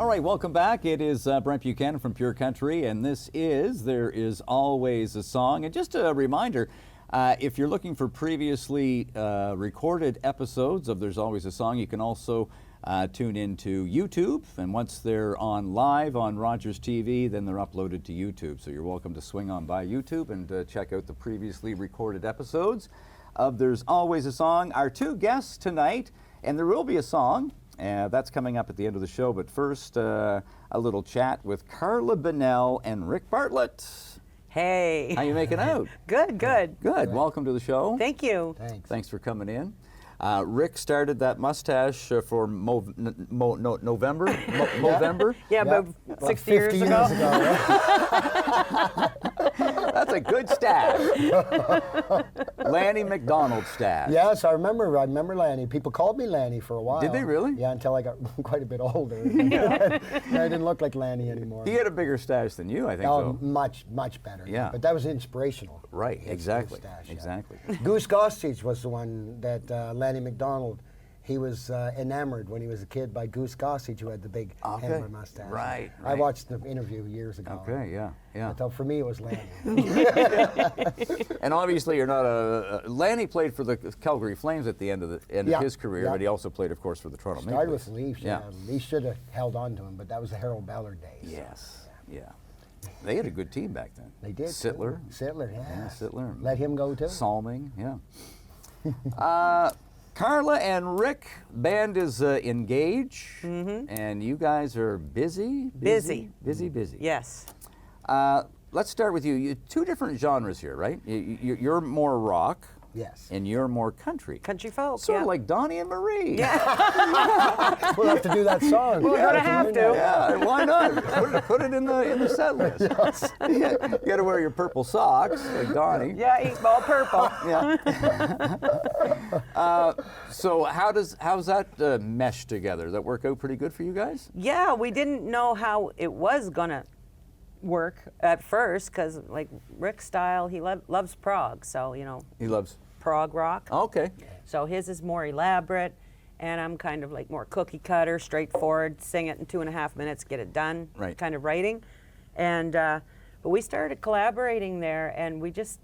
All right, welcome back. It is Brent Buchanan from Pure Country, and this is There Is Always a Song. And just a reminder, if you're looking for previously recorded episodes of There's Always a Song, you can also tune into YouTube. And once they're on live on Rogers TV, then they're uploaded to YouTube. So you're welcome to swing on by YouTube and check out the previously recorded episodes of There's Always a Song. Our two guests tonight, and there will be a song. That's coming up at the end of the show, but first, a little chat with Carla Bonnell and Rick Bartlett. Hey. How you making out? Good, good. Good. Welcome to the show. Thank you. Thanks for coming in. Rick started that mustache for November? Yeah, about 60 years ago. That's a good stash. Lanny McDonald stash. Yes, I remember Lanny. People called me Lanny for a while. Did they really? Yeah, until I got quite a bit older. I didn't look like Lanny anymore. He had a bigger stash than you, I think. Oh, much better. Yeah. But that was inspirational. Right, exactly. Stash, exactly. Yeah. Goose Gossage was the one that Lanny McDonald, he was enamored when he was a kid by Goose Gossage, who had the big handler mustache. Right. I watched the interview years ago. Okay, yeah. I thought for me it was Lanny. And obviously you're not Lanny played for the Calgary Flames at the end of his career, but he also played, of course, for the Toronto Maple Leafs. Started with Leafs, yeah. Leafs should have held on to him, but that was the Harold Ballard days. Yes, yeah. They had a good team back then. They did. Sittler. Sittler, yeah. Yeah, Sittler. Let him go too. Salming, yeah. Carla and Rick, band is engaged, and you guys are busy. Busy. Yes. Yes. Let's start with you. Two different genres here, right? You're more rock. Yes. And you're more country. Country folk, Sort of like Donnie and Marie. Yeah. We'll have to do that song. We're gonna have to. Yeah, why not? Put it in the set list. Yes. You got to wear your purple socks, like Donnie. Yeah, he's all purple. Yeah. So how's that mesh together? Does that work out pretty good for you guys? Yeah, we didn't know how it was gonna work at first, because like Rick's style, he loves prog, so He loves prog rock. Okay. So his is more elaborate, and I'm kind of like more cookie cutter, straightforward, sing it in 2.5 minutes, get it done, right. kind of writing. And but we started collaborating there, and we just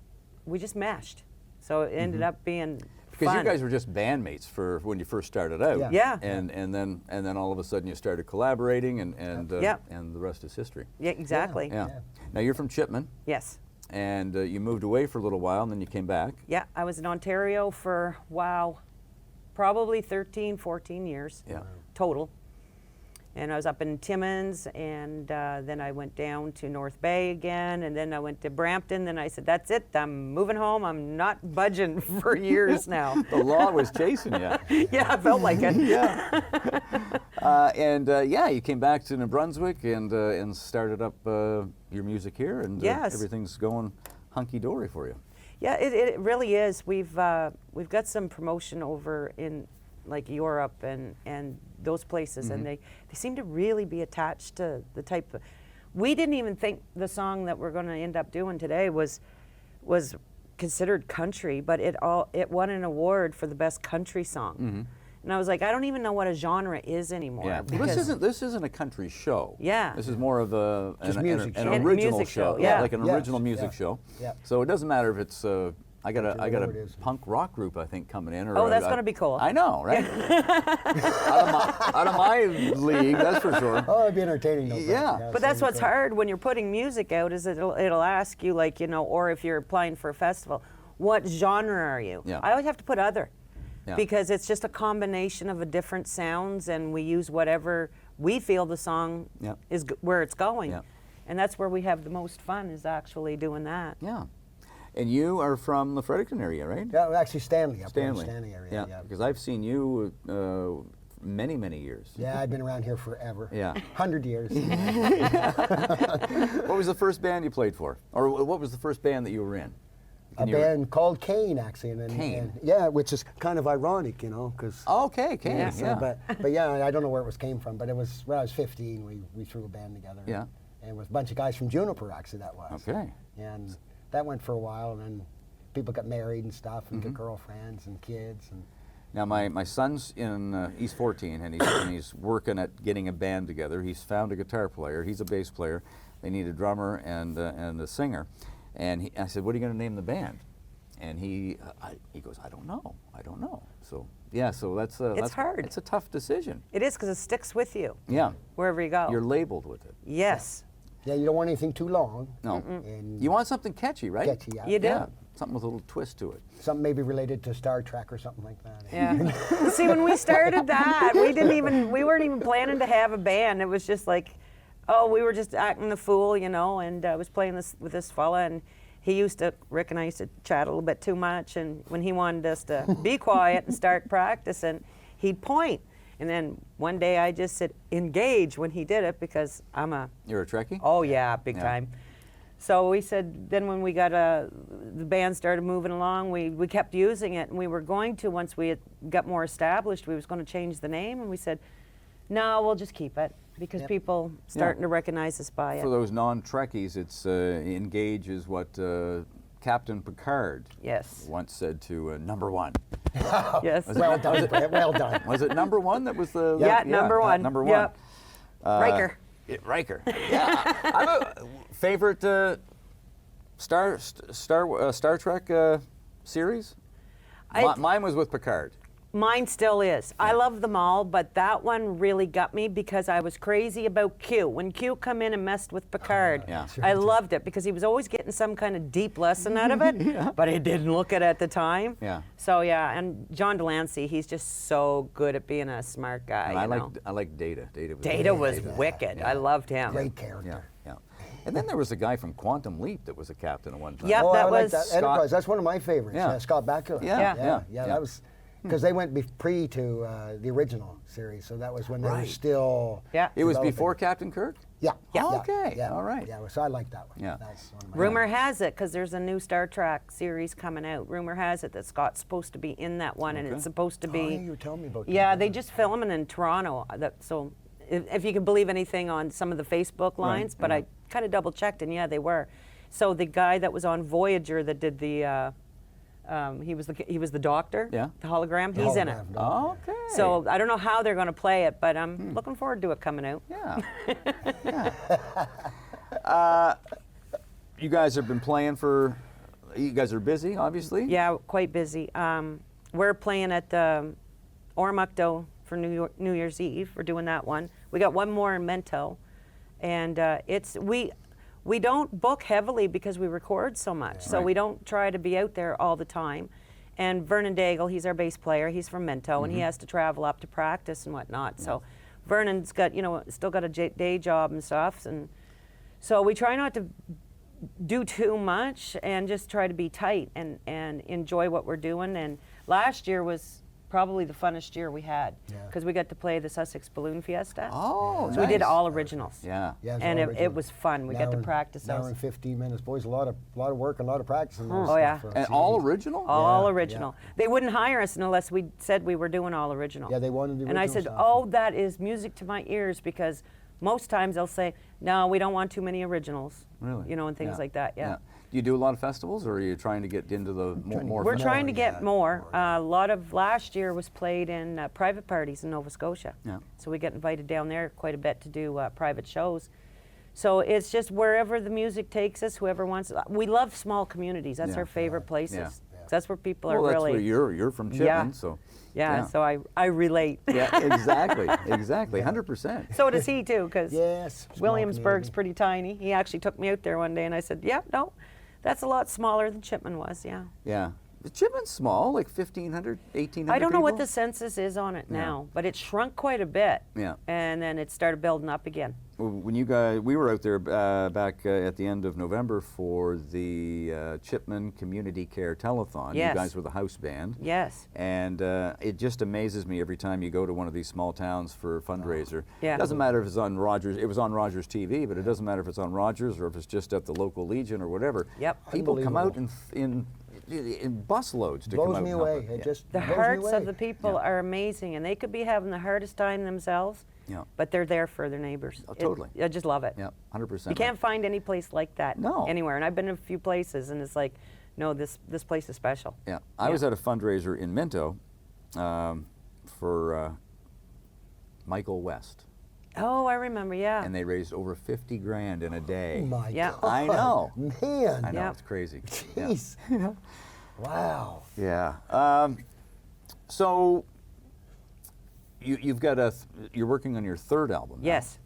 meshed. So it ended up being because fun. you guys were just bandmates for when you first started out. Yeah. And then all of a sudden you started collaborating, and the rest is history. Yeah, exactly. Yeah. Now you're from Chipman. Yes. And you moved away for a little while, and then you came back. Yeah, I was in Ontario for, probably 13, 14 years total. And I was up in Timmins, and then I went down to North Bay again, and then I went to Brampton. Then I said, that's it, I'm moving home. I'm not budging for years now. The law was chasing you. Yeah, I felt like it. Yeah. You came back to New Brunswick and started up your music here, and everything's going hunky-dory for you. Yeah, it really is. We've got some promotion over in like Europe and those places, and they seem to really be attached to the type of. We didn't even think the song that we're going to end up doing today was considered country, but it won an award for the best country song. And I was like, I don't even know what a genre is anymore. Yeah, well, this isn't a country show. Yeah, this is more of an original show. Yeah, like an original music show. Yeah. So it doesn't matter if it's. I got a punk rock group, I think, coming in. Or that's going to be cool. I know, right? out of my league, that's for sure. Oh, it'd be entertaining. Yeah. But that's what's hard when you're putting music out, is it'll ask you, like, or if you're applying for a festival, what genre are you? Yeah. I always have to put other. Yeah. Because it's just a combination of different sounds, and we use whatever we feel the song is where it's going. Yeah. And that's where we have the most fun, is actually doing that. Yeah. And you are from the Fredericton area, right? Yeah, actually Stanley. Stanley area. Yeah, because I've seen you many years. Yeah, I've been around here forever. Yeah. 100 years. What was the first band you played for? Or what was the first band that you were in? A band called Kane, actually. Kane? Which is kind of ironic, because... Okay, Kane, But yeah, I don't know where it came from, but it was when I was 15, we threw a band together. Yeah. And with a bunch of guys from Juniper, actually, that was. Okay. And that went for a while, and then people got married and stuff, and got girlfriends and kids. And Now my son's in he's 14 and he's working at getting a band together. He's found a guitar player. He's a bass player. They need a drummer and a singer. And I said, "What are you going to name the band?" And he goes, "I don't know." So yeah, so that's hard. It's a tough decision. It is, because it sticks with you. Yeah. Wherever you go. You're labeled with it. Yes. Yeah, you don't want anything too long. No. And You want something catchy, right? catchy, yeah. You do. Yeah. Something with a little twist to it. Something maybe related to Star Trek or something like that. Yeah. See, when we started that, we weren't even planning to have a band. It was just like, we were just acting the fool, and I was playing this with this fella, and Rick and I used to chat a little bit too much, and when he wanted us to be quiet and start practicing, he'd point. And then one day I just said, engage, when he did it, because You're a Trekkie? Oh yeah, big time. So we said, then when we got the band started moving along, we kept using it, and we were going to, once we had got more established, we was going to change the name, and we said, no, we'll just keep it, because people starting to recognize us by it. For those non-Trekkies, it's engage is what Captain Picard once said to number one. Yes. Well done, Brent, well done. Was it number one that was the... number one. Number one. Yep. Riker. Riker. Yeah. I'm a favorite Star Trek series? Mine was with Picard. Mine still is. I love them all, but that one really got me because I was crazy about Q. When Q come in and messed with Picard, I loved it because he was always getting some kind of deep lesson out of it, but he didn't look it at the time. Yeah. So yeah, and John Delancey, he's just so good at being a smart guy. And I like Data. Data was wicked. I loved him. Great character. Yeah. And then there was a guy from Quantum Leap that was a captain at one time. Yep, that was that Enterprise. That's one of my favorites. Yeah. Scott Bakula. Yeah. That was because they went pre to the original series, so that was when they were still. Yeah. It was developing. before Captain Kirk? Yeah. Okay. Yeah. All right. Yeah. So I like that one. Yeah. That's one of my Rumor has it, because there's a new Star Trek series coming out. Rumor has it that Scott's supposed to be in that one, and it's supposed to be. Oh, yeah, you were telling me about that. Yeah, they just filming in Toronto. So, if you can believe anything on some of the Facebook lines, but I kind of double checked, and they were. So the guy that was on Voyager that did the. He was the doctor. Yeah. The hologram. He's in it. Okay. So I don't know how they're going to play it, but I'm looking forward to it coming out. Yeah. You guys have been playing you guys are busy, obviously? Yeah, quite busy. We're playing at Ormukto for New Year's Eve. We're doing that one. We got one more in Mento, and we don't book heavily because we record so much, so we don't try to be out there all the time. And Vernon Daigle, he's our bass player. He's from Mento, and he has to travel up to practice and whatnot. So Vernon's got, still got a day job and stuff, and so we try not to do too much and just try to be tight and enjoy what we're doing. And last year was probably the funnest year we had because we got to play the Sussex Balloon Fiesta. Oh, so we did all originals. Yeah. And it was fun. We got to practice those. An hour and 15 minutes, boys. A lot of work, a lot of practice. And all original? All original. They wouldn't hire us unless we said we were doing all original. Yeah, they wanted the original And I said, stuff. that is music to my ears, because most times they'll say, no, we don't want too many originals. Really? And things like that. Yeah. Do you do a lot of festivals, or are you trying to get into the more? We're trying to get more. A lot of last year was played in private parties in Nova Scotia. Yeah. So we get invited down there quite a bit to do private shows. So it's just wherever the music takes us, whoever wants. We love small communities. That's our favorite places. Yeah. That's where people are that's really. where you're from Chipman, so. Yeah, so I relate. Yeah, exactly, 100%. So does he too, because yes, Williamsburg's pretty tiny. He actually took me out there one day, and I said, no, that's a lot smaller than Chipman was, Yeah. The Chipman's small, like 1,500, 1,800 I don't know what people? the census is on it now, but it shrunk quite a bit. Yeah. And then it started building up again. When we were out there back at the end of November for the Chipman Community Care Telethon. Yes. You guys were the house band. Yes. And it just amazes me every time you go to one of these small towns for a fundraiser. Yeah. It doesn't matter if it's on Rogers. It was on Rogers TV, but it doesn't matter if it's on Rogers or if it's just at the local Legion or whatever. Yep. People come out in busloads to come out. Blows me away. It just The blows me hearts away. of the people are amazing, and they could be having the hardest time themselves, but they're there for their neighbors. Oh, totally. I just love it. Yeah, 100%. You can't find any place like that anywhere, and I've been in a few places, and it's like, no, this place is special. Yeah, I was at a fundraiser in Minto for Michael West. Oh, I remember, yeah. And they raised over 50 grand in a day. Oh my Yeah. God. I know. Man. I know, Yeah. it's crazy. Jeez. Wow. Yeah. So you've got you're working on your third album now. Yes.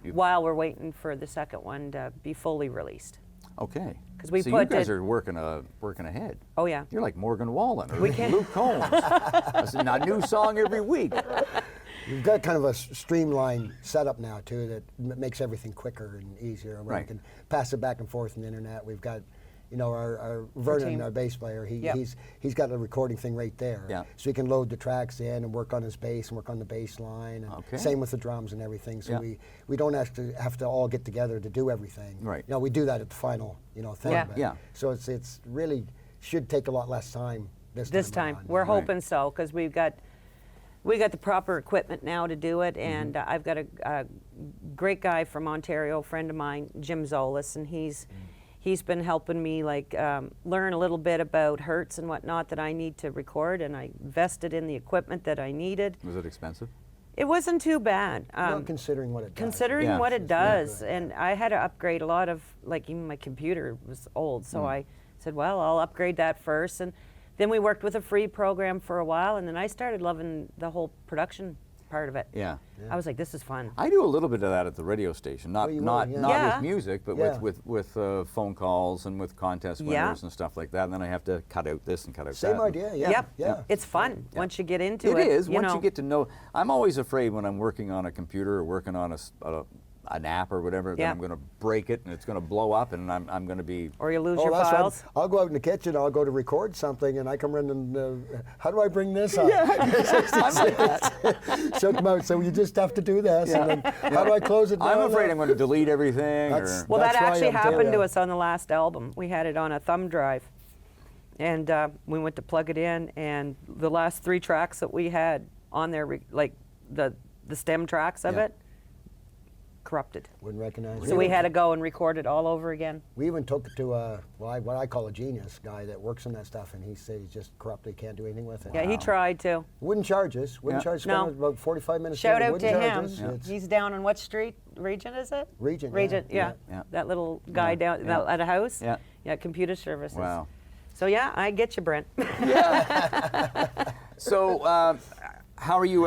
You- While we're waiting for the second one to be fully released. Okay. 'Cause we so put you guys it- are working ahead. Oh, yeah. You're like Morgan Wallen or We can- Luke Combs. That's a new song every week. We've got kind of a streamlined setup now too that makes everything quicker and easier. Where Right. we can pass it back and forth on the internet. We've got, our Vernon, team. our bass player. Yep. He's got a recording thing right there. Yeah. So he can load the tracks in and work on his bass and work on the bass line. And Okay. same with the drums and everything. So Yeah. we don't have to all get together to do everything. Right. We do that at the final thing. Yeah. but- Yeah. So it's really should take a lot less time This time. around. We're Right. hoping so, because we got the proper equipment now to do it, and I've got a great guy from Ontario, a friend of mine, Jim Zolis, and he's been helping me learn a little bit about hertz and whatnot that I need to record, and I invested in the equipment that I needed. Was it expensive? It wasn't too bad. Well, considering what it does. Considering Yeah. what it It's very does, good, and I had to upgrade a lot of, even my computer was old, so I said, well, I'll upgrade that first, and then we worked with a free program for a while, and then I started loving the whole production part of it. Yeah. I was like, this is fun. I do a little bit of that at the radio station, not Oh, you not would, yeah. not Yeah. with music, but Yeah. with phone calls and with contest winners Yeah. and stuff like that. And then I have to cut out this and cut out Same that. idea. Yeah. Yep. Yeah. It's fun once you get into it. It is. Once know. you get to know, I'm always afraid when I'm working on a computer or working on an app or whatever, that Yeah. I'm going to break it and it's going to blow up and I'm going to be. Or you lose Oh, your that's right. files. I'll go out in the kitchen. I'll go to record something, and I come in and how do I bring this up? I'm like that. So come out. So you just have to do this, and then how do I close it down? I'm afraid I'm going to delete everything. That's- Or, Well, that That's why actually I'm telling happened to you. us on the last album. We had it on a thumb drive, and we went to plug it in, and the last 3 tracks that we had on there, like the stem tracks of Yeah. it, corrupted. Wouldn't recognize. So we had to go and record it all over again. We even took it to what I call a genius guy that works on that stuff, and he said he's just corrupted. Can't do anything with it. Yeah, he tried to. Wouldn't charge us. Wouldn't Yeah. charge us. No. About 45 minutes. Shout in, out to wouldn't him. charge us. It's- He's down on what street? Regent, is it? Regent, yeah. Regent, yeah. Yeah. That little guy down Yeah. at a house. Yeah. Yeah, computer services. Wow. So yeah, I get you, Brent. So, how are you?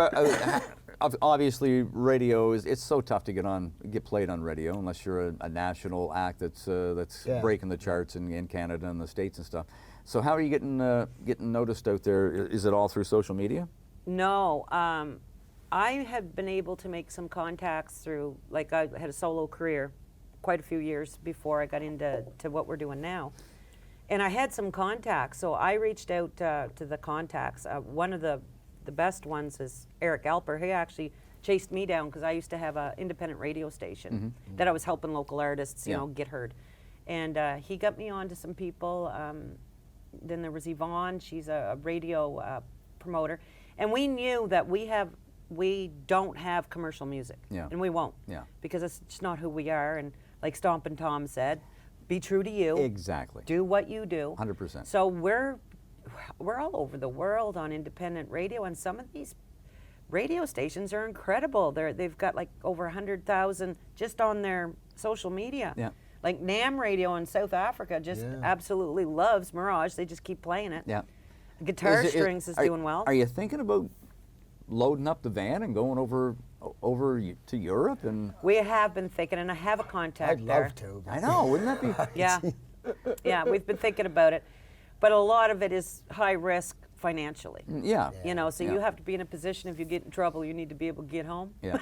Obviously, radio it's so tough to get played on radio unless you're a national act that's Yeah. breaking the charts in Canada and the States and stuff. So, how are you getting noticed out there? Is it all through social media? No, I have been able to make some contacts through, I had a solo career quite a few years before I got into what we're doing now. And I had some contacts, so I reached out to the contacts. One of the best ones is Eric Alper. He actually chased me down because I used to have an independent radio station that I was helping local artists, Yeah. get heard. And he got me on to some people. Then there was Yvonne. She's a radio promoter. And we knew that we don't have commercial music. Yeah. And we won't. Yeah. Because it's just not who we are. And like Stompin' Tom said, be true to you. Exactly. Do what you do. 100%. So we're all over the world on independent radio, and some of these radio stations are incredible. They've got over 100,000 just on their social media. Yeah. Like NAM Radio in South Africa just Yeah. absolutely loves Mirage. They just keep playing it. Yeah. Guitar Is it- Strings is doing well. Are you thinking about loading up the van and going over to Europe? And We have been thinking, and I have a contact I'd there. love to. I know, wouldn't that be? Yeah. Yeah, we've been thinking about it. But a lot of it is high risk financially. Yeah. So Yeah. you have to be in a position, if you get in trouble, you need to be able to get home. Yeah.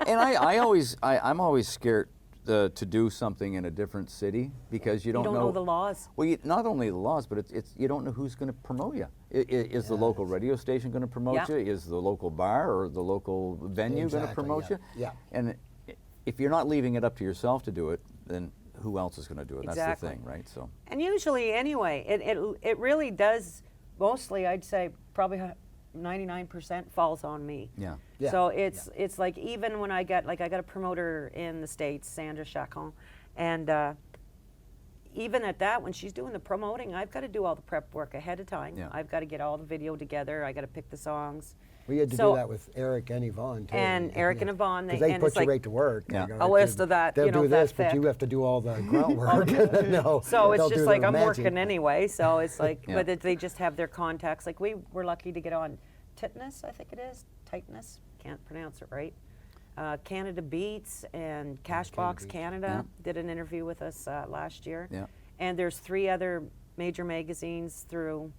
And I'm always scared to do something in a different city because you don't know the laws. Well, not only the laws, but it's you don't know who's going to promote you. Is the local radio station going to promote Yeah. you? Is the local bar or the local venue going to Exactly, promote yeah. you? Yeah. And if you're not leaving it up to yourself to do it, then who else is going to do it? That's Exactly. the thing, right? So. And usually, anyway, it really does. Mostly, I'd say probably 99% falls on me. Yeah. Yeah, So it's like even when I got a promoter in the States, Sandra Chacon, and even at that, when she's doing the promoting, I've got to do all the prep work ahead of time. Yeah. I've got to get all the video together. I got to pick the songs. We had to So- do that with Eric and Yvonne too. And Eric and Yvonne, because they and put it's you like right to work. Yeah. They go a right list to- of that, They'll you know, do that this, but thick. you have to do all the groundwork. No, So it's they'll just do like the I'm magic. working anyway. So it's like, Yeah. but they just have their contacts. Like we were lucky to get on Titness, I think it is. Tightness, can't pronounce it right. Canada Beats and Cashbox Beats. Canada did an interview with us last year. Yeah. And there's 3 other major magazines through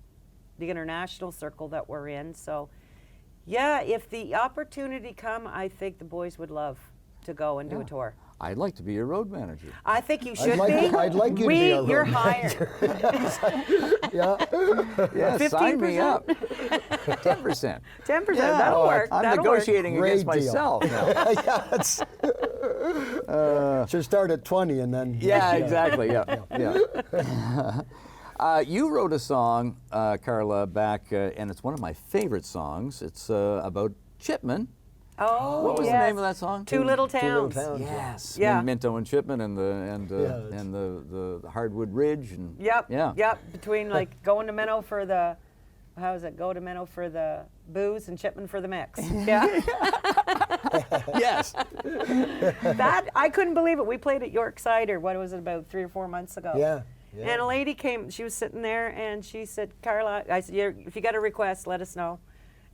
the international circle that we're in. So, yeah, if the opportunity come, I think the boys would love to go and do a Yeah. tour. I'd like to be your road manager. I think you should like be. to- I'd like you to be our road You're manager. hired. Yeah. Yeah, sign me 15%? up. 10%. 10%. Yeah. That'll work. I'm That'll work. negotiating Great against deal. myself now. Yeah, it's, should start at 20 and then. Yeah, exactly. Yeah, yeah. You wrote a song, Carla, back, and it's one of my favorite songs. It's about Chipman. Oh, What was the yes. name of that song? Two Little Two Little Towns. Towns. Yes. Yeah. Minto and Chipman and Yeah, the Hardwood Ridge and Yep. yeah. Yep. Between like going to Minnow for the, how is it? Go to Minnow for the booze and Chipman for the mix. Yeah. Yes. That I couldn't believe it. We played at York Cider. What was it, about 3 or 4 months ago? Yeah. Yeah. And a lady came. She was sitting there, and she said, "Carla," I said, "If you got a request, let us know."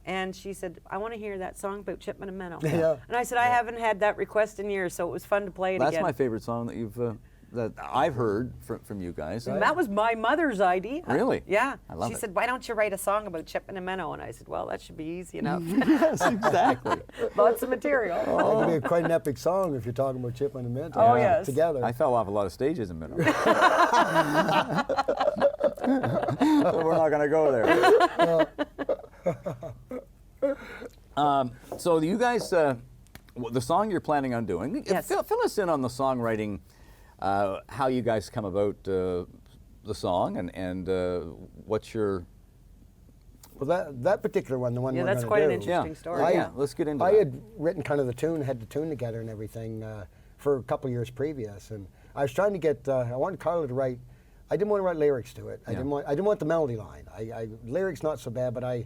And she said, "I want to hear that song about Chipman and Minnow." Yeah. And I said, "I haven't had that request in years, so it was fun to play it That's again." my favorite song that you've that I've heard from you guys. And that was my mother's idea. Really? Yeah. I love she it. said, "Why don't you write a song about Chipman and Minnow?" And I said, "Well, that should be easy enough." Yes, exactly. Lots of material. That could be quite an epic song if you're talking about Chipman and Minto. Oh, yes. Together. I fell off a lot of stages in Minnesota. We're not going to go there. So you guys, the song you're planning on doing, Yes. fill us in on the songwriting, how you guys come about the song and what's your... Well, that particular one, the one Yeah, we're that's gonna quite an do, interesting story. Yeah, let's get into I that. had written kind of the tune, had the tune together and everything for a couple years previous, and I was trying to get. I wanted Carla to write. I didn't want to write lyrics to it. I didn't want the melody line. Lyrics not so bad, but I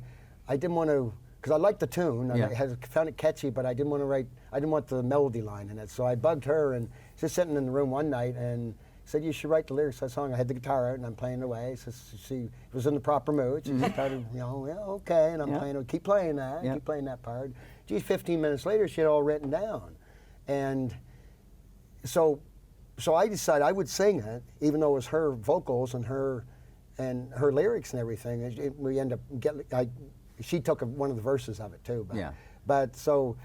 didn't want to, because I liked the tune. Yeah. I found it catchy, but I didn't want to write. I didn't want the melody line in it. So I bugged her, and she's sitting in the room one night and said, "You should write the lyrics to that song." I had the guitar out and I'm playing away. So she was in the proper mood. She started, yeah, okay, and I'm playing. Keep playing that. Yeah. Keep playing that part. Geez, 15 minutes later, she had all written down, and so I decided I would sing it, even though it was her vocals and her lyrics and everything. We end up she took one of the verses of it too. But, Yeah. But so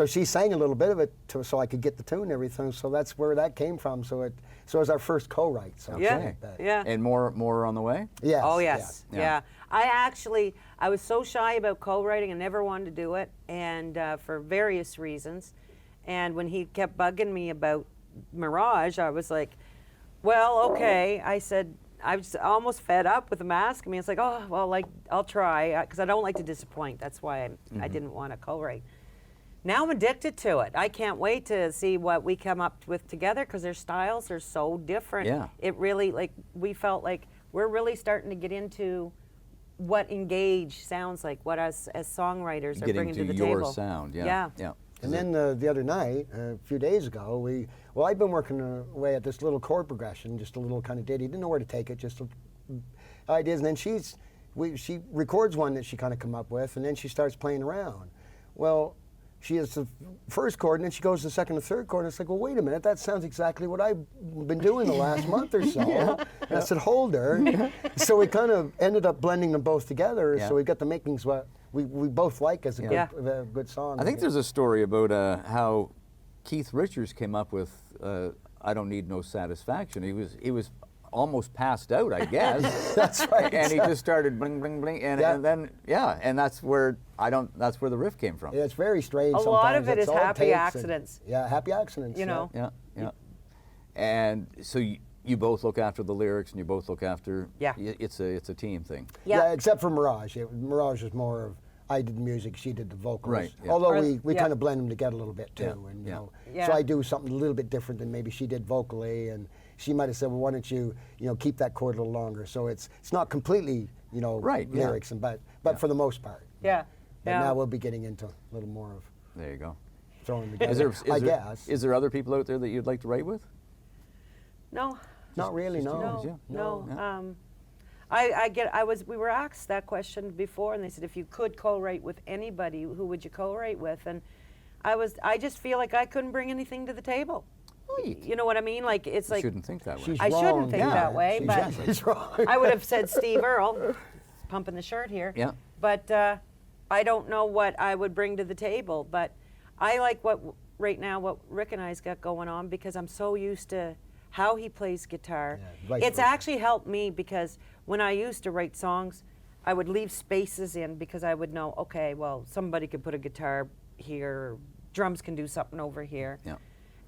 she sang a little bit of it so I could get the tune and everything. So that's where that came from. So it was our first co-write. So Yeah. Okay. Yeah. And more on the way? Yes. Oh yes, Yeah. yeah. I was so shy about co-writing and never wanted to do it, and for various reasons. And when he kept bugging me about Mirage, I was like, "Well, okay." I said, I was almost fed up with him asking me. It's like, "Oh, well, like I'll try," because I don't like to disappoint. That's why I didn't want to co-write. Now I'm addicted to it. I can't wait to see what we come up with together because their styles are so different. Yeah. It really, we felt like we're really starting to get into what engage sounds like, what us as songwriters are Getting bringing to to the your table. sound, yeah. Yeah. Yeah. And then the other night, a few days ago, I've been working away at this little chord progression, just a little kind of ditty. Didn't know where to take it, just ideas. And then she records one that she kind of come up with, and then she starts playing around. Well, she has the first chord, and then she goes to the second and third chord, and it's like, well, wait a minute, that sounds exactly what I've been doing the last month or so. And I said, hold her. So we kind of ended up blending them both together, Yeah. so we got the makings what we both like as a Yeah. good song. I think there's a story about how Keith Richards came up with "I Don't Need No Satisfaction." He was almost passed out, I guess. That's right. And he just started bling bling bling, and then and that's where the riff came from. Yeah, it's very strange. A lot of sometimes. it That's is all happy takes, and- accidents. yeah, happy accidents. You know. Yeah, yeah. And so you both look after the lyrics, and you both look after. Yeah. It's a team thing. Yeah. Except for Mirage. Mirage is more of I did the music, she did the vocals. Right, yeah. Although Or- we yeah. kind of blend them together a little bit too, Yeah, and yeah. you know, Yeah. so I do something a little bit different than maybe she did vocally, and she might have said, well, why don't you, keep that chord a little longer? So it's not completely, Right, yeah. lyrics, but for the most part. Yeah. But now we'll be getting into a little more of There you go. throwing together. I guess. Is there other people out there that you'd like to write with? No. Not really, just no. you guys, yeah. No. We were asked that question before, and they said if you could co-write with anybody, who would you co-write with? And I just feel like I couldn't bring anything to the table. You know what I mean? Like it's You like shouldn't think that way. She's I shouldn't wrong. think Yeah, that way, but she's wrong. I would have said Steve Earle, pumping the shirt here. Yeah. But I don't know what I would bring to the table. But I like what Rick and I's got going on, because I'm so used to how he plays guitar. Yeah, vice It's versa. actually helped me, because when I used to write songs, I would leave spaces in, because I would know, okay, well, somebody could put a guitar here, drums can do something over here. Yeah.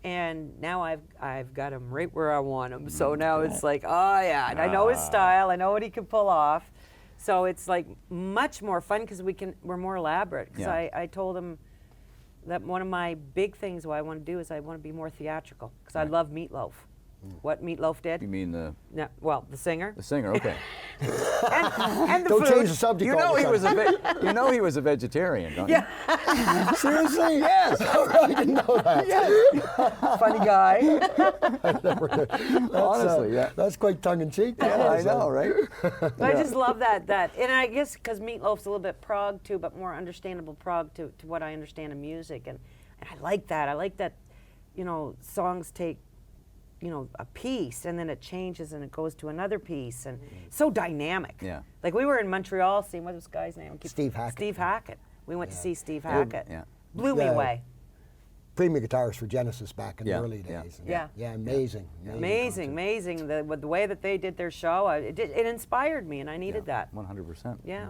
And now I've got him right where I want him. So now it's like, oh yeah, and I know his style, I know what he can pull off. So it's like much more fun, because we're more elaborate. Because Yeah. I told him that one of my big things what I want to do is I want to be more theatrical, because I love Meatloaf. What Meatloaf did? You mean the The singer. the singer? Okay. and the Don't food. change the subject. You all know the he time. was he was a vegetarian, don't you? Yeah. Seriously? Yes. I didn't know that. Funny guy. Honestly, yeah. That's quite tongue in cheek. Yeah, I know, right? I just love that, and I guess because Meatloaf's a little bit prog too, but more understandable prog to what I understand in music, and I like that. I like that, songs take, a piece, and then it changes and it goes to another piece, and so dynamic. Yeah. Like we were in Montreal seeing, what was this guy's name? Steve Hackett. Steve Hackett. We went to see Steve Hackett. Yeah. Blew me Yeah. away. Premier guitarist for Genesis back in Yeah, the early yeah. days. Yeah. Yeah, amazing. Amazing. The way that they did their show, it inspired me, and I needed that. 100%. Yeah.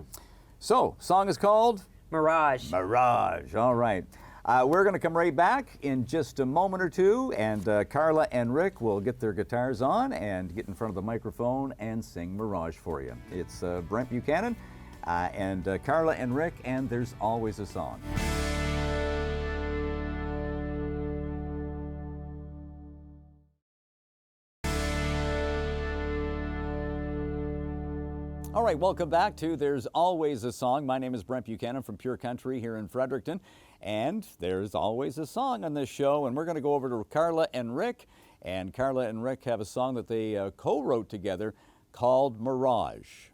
So, song is called Mirage. Mirage. All right. We're going to come right back in just a moment or two, and Carla and Rick will get their guitars on and get in front of the microphone and sing Mirage for you. It's Brent Buchanan and Carla and Rick, and There's Always a Song. All right, welcome back to There's Always a Song. My name is Brent Buchanan from Pure Country here in Fredericton, and there's always a song on this show, and we're going to go over to Carla and Rick, and Carla and Rick have a song that they co-wrote together called Mirage.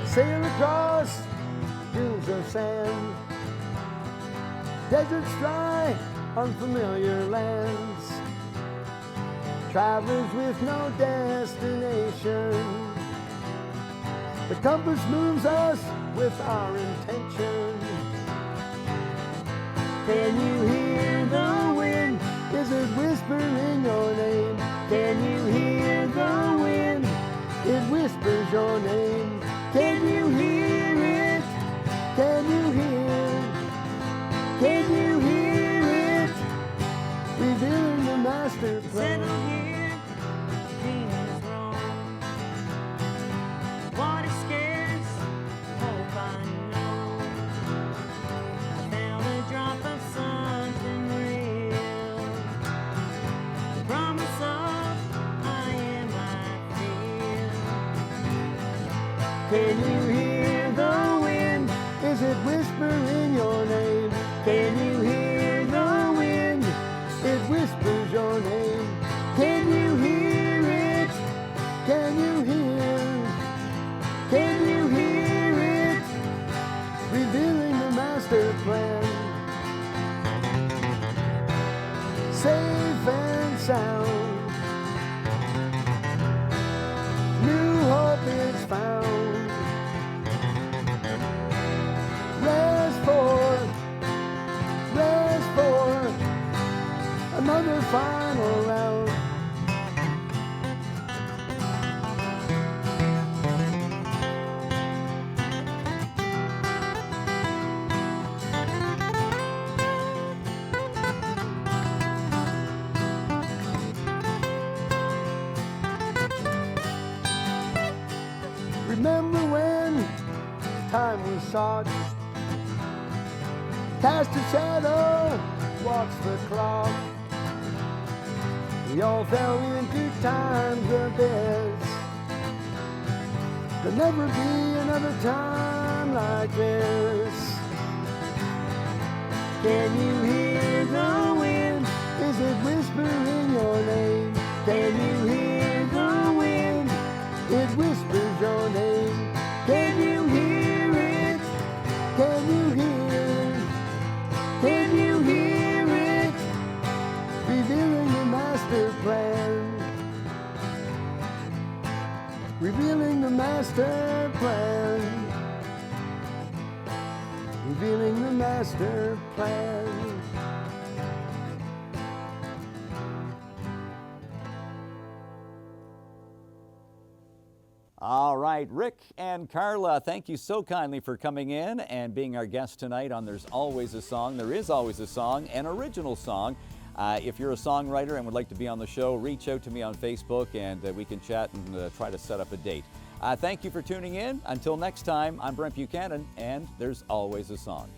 Sail across dunes of sand, deserts dry, unfamiliar lands, travelers with no destination. The compass moves us with our intention. Can you hear the wind? Is it whispering your name? Can you hear the wind? It whispers your name. Can you hear it? Can you hear? Can you hear it? Revealing the master plan. Settle here, dream is wrong. What is scarce, hope I know. I found a drop of something real. The promise of I am, I feel. Can you hear the wind? Is it whispering your name? Can you hear the wind? It whispers your name. Can you hear it? Can you hear? Can you hear it? Revealing the master plan. Safe and sound. New hope is found. Rest for another final round. cast a shadow, watch the clock. We all fell into times of this. There'll never be another time like this. Can you hear the wind? Is it whispering your name? Can you hear the wind? It whispers your name. Can you hear it? Can you hear it? Can you hear it? Revealing the master plan. Revealing the master plan. Revealing the master plan. All right, Rick and Carla, thank you so kindly for coming in and being our guest tonight on There's Always a Song. There is always a song, an original song. If you're a songwriter and would like to be on the show, reach out to me on Facebook and we can chat and try to set up a date. Thank you for tuning in. Until next time, I'm Brent Buchanan, and There's Always a Song.